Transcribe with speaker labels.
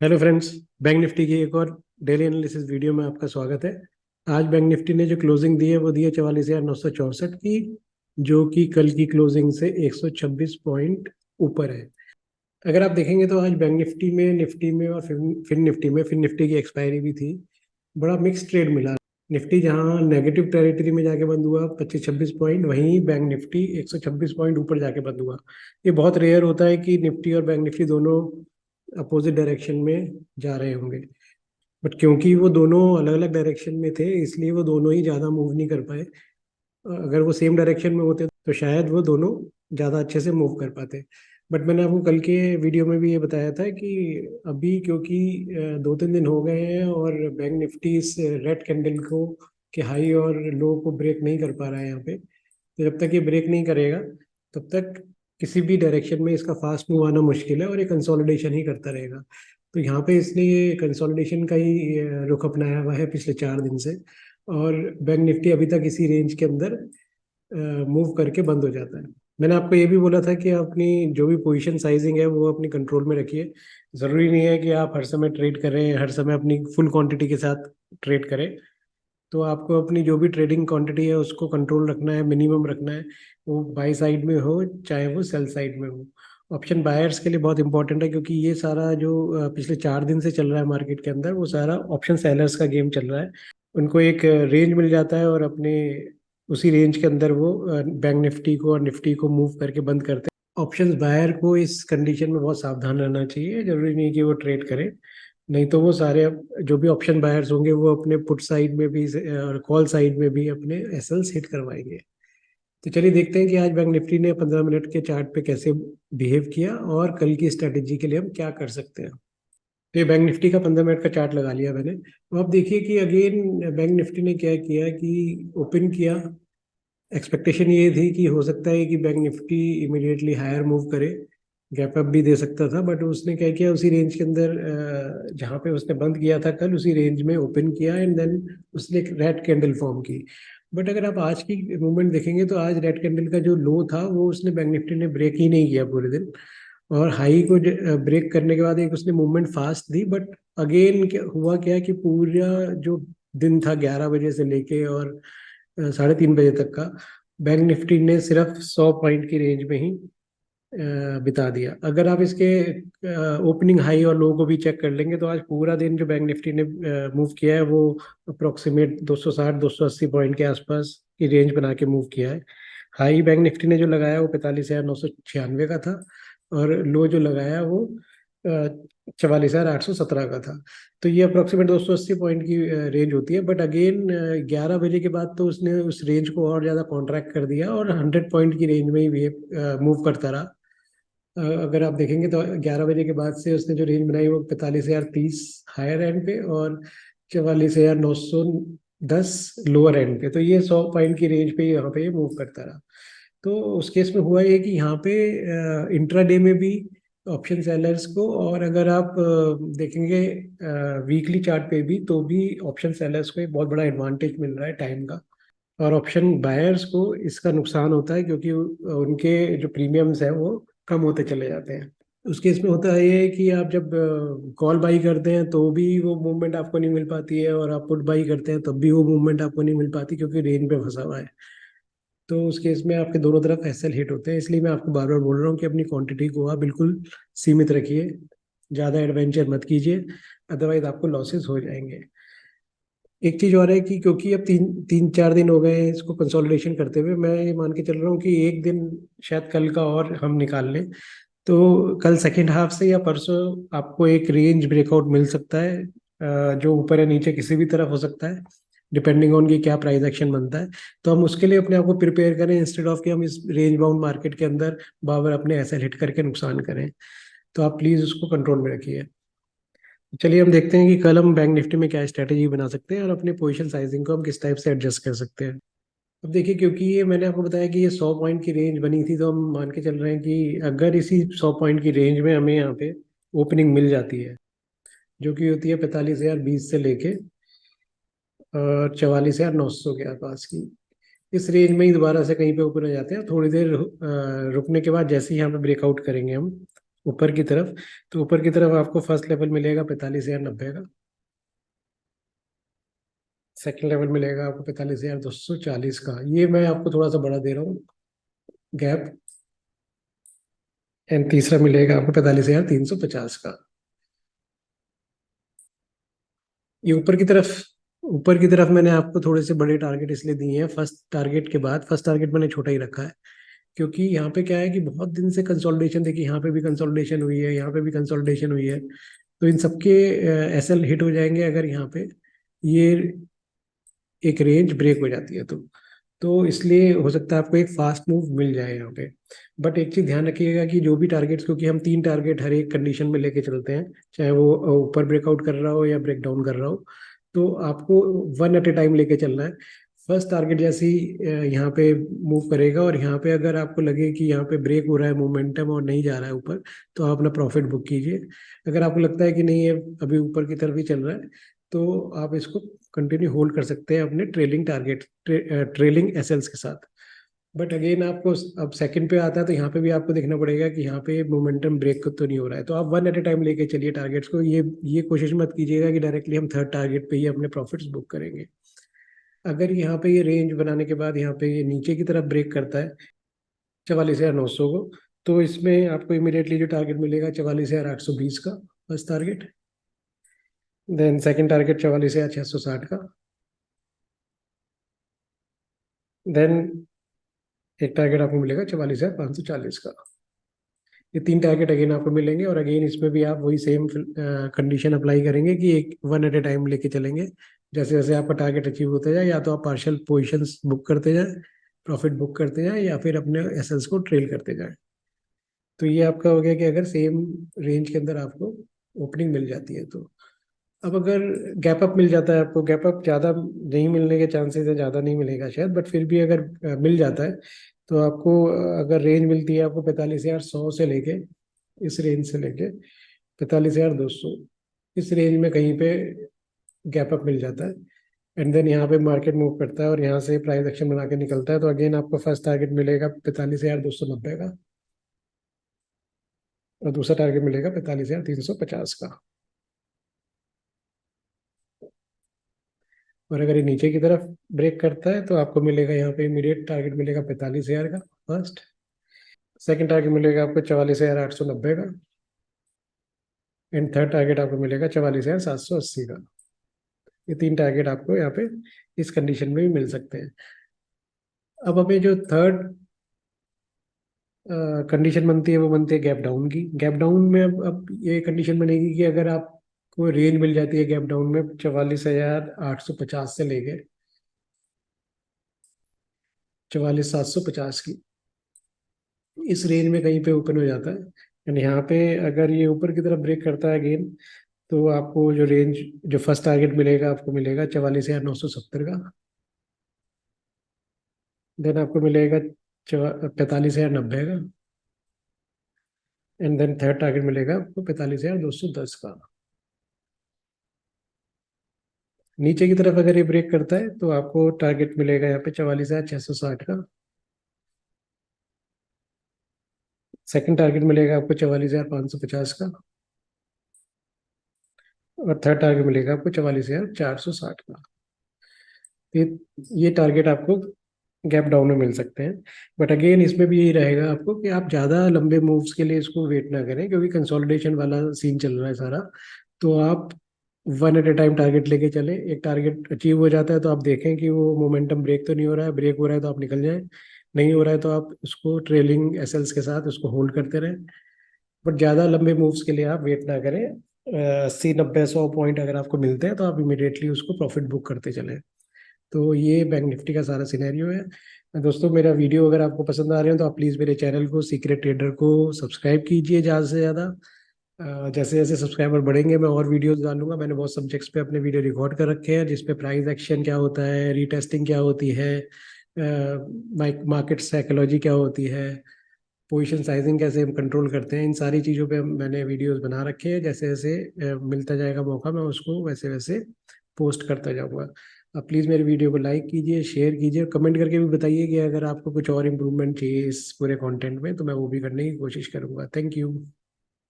Speaker 1: Hello friends. Bank Nifty की एक और डेली एनालिसिस वीडियो में आपका स्वागत है। आज बैंक निफ्टी ने जो क्लोजिंग दी है वो दी है 44,964 की, जो कि कल की क्लोजिंग से 126 पॉइंट ऊपर है। अगर आप देखेंगे तो आज बैंक निफ्टी में और फिन निफ्टी की एक्सपायरी भी थी। बड़ा मिक्स ट्रेड मिला। निफ्टी जहां नेगेटिव टेरिटरी में जाके बंद हुआ 25-26 पॉइंट, वहीं बैंक निफ्टी 126 पॉइंट ऊपर जाके बंद हुआ। ये बहुत रेयर होता है कि निफ्टी और बैंक निफ्टी दोनों अपोजिट डायरेक्शन में जा रहे होंगे। बट क्योंकि वो दोनों अलग अलग डायरेक्शन में थे, इसलिए वो दोनों ही ज़्यादा मूव नहीं कर पाए। अगर वो सेम डायरेक्शन में होते तो शायद वो दोनों ज़्यादा अच्छे से मूव कर पाते। बट मैंने आपको कल के वीडियो में भी ये बताया था कि अभी क्योंकि 2-3 दिन हो गए हैं और बैंक निफ्टी इस रेड कैंडल को के हाई और लो को ब्रेक नहीं कर पा रहा है यहाँ पे। तो जब तक ये ब्रेक नहीं करेगा तब तक किसी भी डायरेक्शन में इसका फास्ट मूव आना मुश्किल है और ये कंसोलिडेशन ही करता रहेगा। तो यहाँ पे इसने ये कंसोलिडेशन का ही रुख अपनाया हुआ है पिछले 4 दिन से। और बैंक निफ्टी अभी तक इसी रेंज के अंदर मूव करके बंद हो जाता है। मैंने आपको ये भी बोला था कि आप अपनी जो भी पोजीशन साइजिंग है वो अपनी कंट्रोल में रखिए। ज़रूरी नहीं है कि आप हर समय ट्रेड करें, हर समय अपनी फुल क्वांटिटी के साथ ट्रेड करें। तो आपको अपनी जो भी ट्रेडिंग क्वांटिटी है उसको कंट्रोल रखना है, मिनिमम रखना है। वो बाई साइड में हो चाहे वो सेल साइड में हो। ऑप्शन बायर्स के लिए बहुत इंपॉर्टेंट है, क्योंकि ये सारा जो पिछले 4 दिन से चल रहा है मार्केट के अंदर, वो सारा ऑप्शन सेलर्स का गेम चल रहा है। उनको एक रेंज मिल जाता है और अपने उसी रेंज के अंदर वो बैंक निफ्टी को और निफ्टी को मूव करके बंद करते हैं। ऑप्शंस बायर को इस कंडीशन में बहुत सावधान रहना चाहिए। जरूरी नहीं कि वो ट्रेड करे, नहीं तो वो सारे जो भी ऑप्शन बायर्स होंगे वो अपने पुट साइड में भी और कॉल साइड में भी अपने एसएल्स हिट करवाएंगे। तो चलिए देखते हैं कि आज बैंक निफ्टी ने 15 मिनट के चार्ट पे कैसे बिहेव किया और कल की स्ट्रेटेजी के लिए हम क्या कर सकते हैं। तो ये बैंक निफ्टी का 15 मिनट का चार्ट लगा लिया मैंने। तो आप देखिए कि अगेन बैंक निफ्टी ने क्या किया कि ओपन किया। एक्सपेक्टेशन ये थी कि हो सकता है कि bank Nifty immediately higher move करे, गैप अप भी दे सकता था। बट उसने क्या किया, उसी रेंज के अंदर जहाँ पे उसने बंद किया था कल, उसी रेंज में ओपन किया एंड देन उसने एक रेड कैंडल फॉर्म की। बट अगर आप आज की मूवमेंट देखेंगे तो आज रेड कैंडल का जो लो था वो उसने बैंक निफ्टी ने ब्रेक ही नहीं किया पूरे दिन। और हाई को ब्रेक करने के बाद एक उसने movement fast the. But again हुआ क्या कि पूरा जो दिन था 11 बजे से लेके और 3:30 बजे तक का, बैंक निफ्टी ने सिर्फ 100 पॉइंट की रेंज में ही बिता दिया। अगर आप इसके ओपनिंग हाई और लो को भी चेक कर लेंगे तो आज पूरा दिन जो बैंक निफ्टी ने मूव किया है वो अप्रोक्सीमेट 260-280 पॉइंट के आसपास की रेंज बना के मूव किया है। हाई बैंक निफ्टी ने जो लगाया वो 45,996 का था और लो जो लगाया वो 44,817 का था। तो ये अप्रोक्सीमेट 280 पॉइंट की रेंज होती है। बट अगेन 11 बजे के बाद तो उसने उस रेंज को और ज़्यादा कॉन्ट्रैक्ट कर दिया और 100 पॉइंट की रेंज में ही ये मूव करता रहा। अगर आप देखेंगे तो 11 बजे के बाद से उसने जो रेंज बनाई वो 45,030 हायर एंड पे और 44,910 लोअर एंड पे। तो ये 100 पॉइंट की रेंज पे यहाँ पे ये मूव करता रहा। तो उस केस में हुआ ये कि यहाँ पे इंट्राडे में भी ऑप्शन सेलर्स को, और अगर आप देखेंगे वीकली चार्ट पे भी, तो भी ऑप्शन सेलर्स को एक बहुत बड़ा एडवांटेज मिल रहा है टाइम का। और ऑप्शन बायर्स को इसका नुकसान होता है, क्योंकि उनके जो प्रीमियम्स हैं वो कम होते चले जाते हैं। उस केस में होता है ये कि आप जब कॉल बाई करते हैं तो भी वो मूवमेंट आपको नहीं मिल पाती है, और आप पुट बाई करते हैं तब भी वो मूवमेंट आपको नहीं मिल पाती, क्योंकि रेंज पे फंसा हुआ है। तो उस केस में आपके दोनों तरफ एसएल हिट होते हैं। इसलिए मैं आपको बार बार बोल रहा हूँ कि अपनी क्वांटिटी को आप बिल्कुल सीमित रखिए, ज़्यादा एडवेंचर मत कीजिए, अदरवाइज आपको लॉसेस हो जाएंगे। एक चीज और है कि क्योंकि अब 3-4 दिन हो गए हैं इसको कंसोलिडेशन करते हुए, मैं ये मान के चल रहा हूँ कि एक दिन शायद कल का और हम निकाल लें तो कल सेकेंड हाफ से या परसों आपको एक रेंज ब्रेकआउट मिल सकता है, जो ऊपर या नीचे किसी भी तरफ हो सकता है, डिपेंडिंग ऑन कि क्या प्राइस एक्शन बनता है। तो हम उसके लिए अपने आप को प्रिपेयर करें, इंस्टेड ऑफ कि हम इस रेंज बाउंड मार्केट के अंदर बार अपने एसएल हिट करके नुकसान करें। तो आप प्लीज़ उसको कंट्रोल में रखिए। चलिए हम देखते हैं कि कल हम बैंक निफ्टी में क्या स्ट्रेटेजी बना सकते हैं और अपने पोजीशन साइजिंग को हम किस टाइप से एडजस्ट कर सकते हैं। अब देखिए, क्योंकि ये मैंने आपको बताया कि ये 100 पॉइंट की रेंज बनी थी, तो हम मान के चल रहे हैं कि अगर इसी 100 पॉइंट की रेंज में हमें यहाँ पे ओपनिंग मिल जाती है, जो कि होती है 45,020 से लेके और 44,900 के आसपास की, इस रेंज में ही दोबारा से कहीं पे ऊपर आ जाते हैं। थोड़ी देर रुकने के बाद जैसे ही यहाँ पे ब्रेकआउट करेंगे हम, ऊपर की तरफ। तो ऊपर की तरफ आपको फर्स्ट लेवल मिलेगा 45,090 का, सेकंड लेवल मिलेगा आपको 45,240 का, ये मैं आपको थोड़ा सा बड़ा दे रहा हूँ गैप। एंड तीसरा मिलेगा आपको 45,350 का। ये ऊपर की तरफ मैंने आपको थोड़े से बड़े टारगेट इसलिए दिए हैं फर्स्ट टारगेट के बाद। फर्स्ट टारगेट मैंने छोटा ही रखा है, क्योंकि यहाँ पे क्या है कि बहुत दिन से कंसोलिडेशन, देखिए यहाँ पे भी कंसोलिडेशन हुई है, यहाँ पे भी कंसोलिडेशन हुई है, तो इन सबके एसएल हिट हो जाएंगे अगर यहाँ पे ये एक रेंज ब्रेक हो जाती है तो इसलिए हो सकता है आपको एक फास्ट मूव मिल जाए यहाँ पे। बट एक चीज ध्यान रखिएगा कि जो भी टारगेट्स, क्योंकि हम 3 टारगेट हर एक कंडीशन में लेके चलते हैं, चाहे वो ऊपर ब्रेकआउट कर रहा हो या ब्रेक डाउन कर रहा हो, तो आपको वन एट ए टाइम लेके चलना है। फर्स्ट टारगेट जैसे ही यहाँ पे मूव करेगा और यहाँ पे अगर आपको लगे कि यहाँ पे ब्रेक हो रहा है मोमेंटम और नहीं जा रहा है ऊपर, तो आप अपना प्रॉफिट बुक कीजिए। अगर आपको लगता है कि नहीं, ये अभी ऊपर की तरफ ही चल रहा है, तो आप इसको कंटिन्यू होल्ड कर सकते हैं अपने ट्रेलिंग टारगेट, ट्रेलिंग एसएल्स के साथ। बट अगेन आपको अब सेकंड पे आता है, तो यहाँ पे भी आपको देखना पड़ेगा कि यहाँ पे मोमेंटम ब्रेक तो नहीं हो रहा है, तो आप वन एट ए टाइम लेके चलिए टारगेट्स को। ये कोशिश मत कीजिएगा कि डायरेक्टली हम थर्ड टारगेट पे ही अपने प्रॉफिट्स बुक करेंगे। अगर यहाँ पे ये रेंज बनाने के बाद यहाँ पे ये नीचे की तरफ ब्रेक करता है 44,900 को, तो इसमें आपको इमीडिएटली जो टारगेट मिलेगा 44,820 का first target. Then second target 44,660 का। देन एक टारगेट आपको मिलेगा 44,540 का। ये 3 टारगेट अगेन आपको मिलेंगे, और अगेन इसमें भी आप वही सेम कंडीशन अप्लाई करेंगे कि एक वन एट ए टाइम लेके चलेंगे। जैसे जैसे आपका टारगेट अचीव होता जाए, या तो आप पार्शियल पोजिशंस बुक करते जाए, प्रॉफिट बुक करते जाए, या फिर अपने एसेट्स को ट्रेल करते जाए। तो ये आपका हो गया कि अगर सेम रेंज के अंदर आपको ओपनिंग मिल जाती है तो। अब अगर गैप अप मिल जाता है आपको, गैप अप ज़्यादा नहीं मिलने के चांसेस है, ज़्यादा नहीं मिलेगा शायद, बट फिर भी अगर मिल जाता है, तो आपको अगर रेंज मिलती है आपको 45,100 से लेके, इस रेंज से लेके 45,200, इस रेंज में कहीं पे गैप अप मिल जाता है, एंड देन यहाँ पे मार्केट मूव करता है और यहाँ से प्राइस एक्शन बना के निकलता है, तो अगेन आपको फर्स्ट टारगेट मिलेगा 45,290 का, और दूसरा टारगेट मिलेगा 45,350 का। और अगर ये नीचे की तरफ ब्रेक करता है, तो आपको मिलेगा यहाँ पे इमीडिएट टारगेट मिलेगा 45,000 का फर्स्ट। सेकंड टारगेट मिलेगा आपको 44,890 का, एंड थर्ड टारगेट आपको मिलेगा 44,780 का। ये 3 टारगेट आपको यहाँ पे इस कंडीशन में भी मिल सकते हैं। अब हमें जो थर्ड कंडीशन बनती है वो बनती है गैप डाउन की। गैप डाउन में अब ये कंडीशन बनेगी कि अगर आपको रेंज मिल जाती है गैप डाउन में 44,850 से लेके 44,750 की, इस रेंज में कहीं पे ओपन हो जाता है, यानी यहाँ पे अगर ये ऊपर की तरफ ब्रेक करता है अगेन, तो आपको जो रेंज, जो फर्स्ट टारगेट मिलेगा आपको मिलेगा 44,970 का। देन आपको मिलेगा 45,090 का, एंड देन थर्ड टारगेट मिलेगा आपको 45,210 का। नीचे की तरफ अगर ये ब्रेक करता है, तो आपको टारगेट मिलेगा यहाँ पे 44,660 का। सेकंड टारगेट मिलेगा आपको 44,550 का, और थर्ड टारगेट मिलेगा आपको 44,460 का। ये ये टारगेट आपको गैप डाउन में मिल सकते हैं। बट अगेन इसमें भी यही रहेगा आपको कि आप ज़्यादा लंबे मूव्स के लिए इसको वेट ना करें, क्योंकि कंसोलिडेशन वाला सीन चल रहा है सारा। तो आप one at a time target लेके चले, एक टारगेट अचीव हो जाता है तो आप देखें कि वो मोमेंटम ब्रेक तो नहीं हो रहा है, ब्रेक हो रहा है तो आप निकल जाएं, नहीं हो रहा है तो आप उसको ट्रेलिंग एसएल्स के साथ उसको होल्ड करते रहें। बट ज़्यादा लंबे मूव्स के लिए आप वेट ना करें। 80, 90, 100 पॉइंट अगर आपको मिलते हैं, तो आप इमीडिएटली उसको प्रॉफिट बुक करते चलें। तो ये बैंक निफ्टी का सारा सिनेरियो है दोस्तों। मेरा वीडियो अगर आपको पसंद आ रहे हो, तो आप प्लीज़ मेरे चैनल को, सीक्रेट ट्रेडर को, सब्सक्राइब कीजिए ज़्यादा से ज़्यादा। जैसे जैसे सब्सक्राइबर बढ़ेंगे, मैं और वीडियोस डालूंगा। मैंने बहुत सब्जेक्ट्स पे अपने वीडियो रिकॉर्ड कर रखे हैं, जिसपे प्राइस एक्शन क्या होता है, रीटेस्टिंग क्या होती है, मार्केट साइकोलॉजी क्या होती है, पोजीशन साइजिंग कैसे हम कंट्रोल करते हैं, इन सारी चीज़ों पे मैंने वीडियोस बना रखे हैं। जैसे जैसे मिलता जाएगा मौका, मैं उसको वैसे वैसे पोस्ट करता जाऊँगा। आप प्लीज़ मेरे वीडियो को लाइक कीजिए, शेयर कीजिए, कमेंट करके भी बताइए कि अगर आपको कुछ और इम्प्रूवमेंट चाहिए इस पूरे कंटेंट में, तो मैं वो भी करने की कोशिश करूँगा। Thank you.